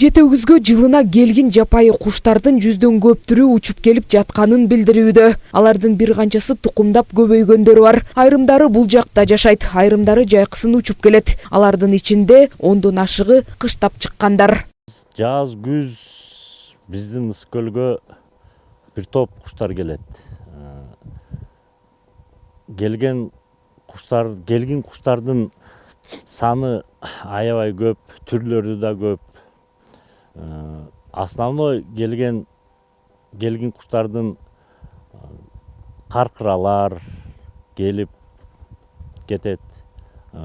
Жетеугүзгө жылына келгин жапайы куштардын 100дөн көп түрү учуп келип жатканын билдирүүдө. Алардын бир канчасы тукумдап көбөйгөндөрү бар. Айрымдары бул жакта жашайт, айрымдары жайкысын учуп келет. Алардын ичинде 10дон ашыгы кыштап чыккандар. Жаз, күз биздин Ысык-Көлгө бир топ куштар келет. Келгин куштардын саны аябай көп, түрлөрү да көп. Основной келген куштардын каркыралар келип кетет,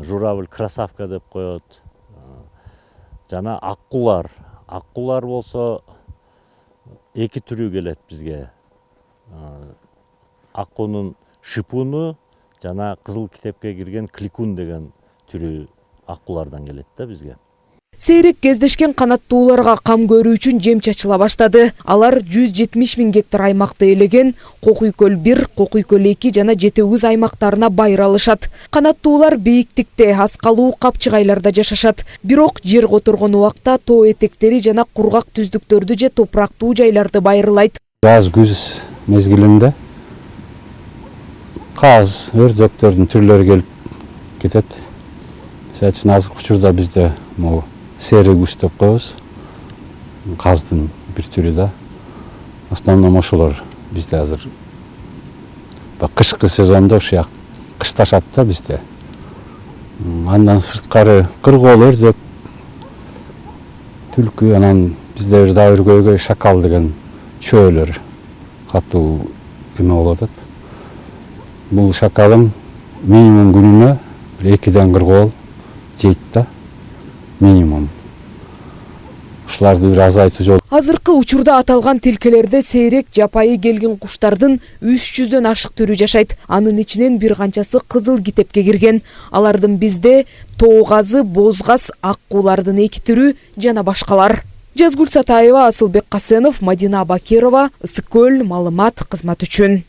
журавль, красавка деп коет. Жана аккулар болсо эки түрү келет бизге. Аккунун шипуну жана кызыл китепке кирген кликун деген түрү аккулардан келет да бизге. Сейрек кездешкен канаттууларга кам көрүү үчүн жем чачыла баштады. Алар 170 000 гектар аймакты ээлеген Кокуй-Көл 1, Кокуй-Көл 2 жана Жетеугүз аймактарына байыралышат. Канаттуулар бийиктикте, аз калуу капчыгайларда жашашат. Бирок жер которгон убакта тоо этектери жана кургак түздүктөрдү же топурактуу жайларды байырлайт. Жаз күз мезгилинде каз, өрдөктөрдүн түрлөрү келип кетет. Сәчін азыркы учурда бизде серый гусь деп коебуз. Каздын бир түрү да. Основном ошолор бизде азыр кышкы сезондо ушуяк кышташат да бизде. Андан сырткары кыргоол, өрдөк, түлкү, анан бизде бир дагы көйгөй шакал деген чөөлөр катуу эме болуп атат. Бул шакалым минимум күнүнө 2ден кыргоол жейт да. Минимум. Ушуларды бир азайтуу жол. Азыркы учурда аталган тилкелерде сейрек жапайы келген куштардын 300дөн ашык түрү жашайт. Анын ичинен бир канчасы кызыл китепке кирген. Алардын бизде тоогазы, бозгаз, аккуулардын 2 түрү жана башкалар. Жазгүл Сатаева, Асылбек Касенов, Мадина Бакирова, Ысык-Көл, маалымат кызмат үчүн.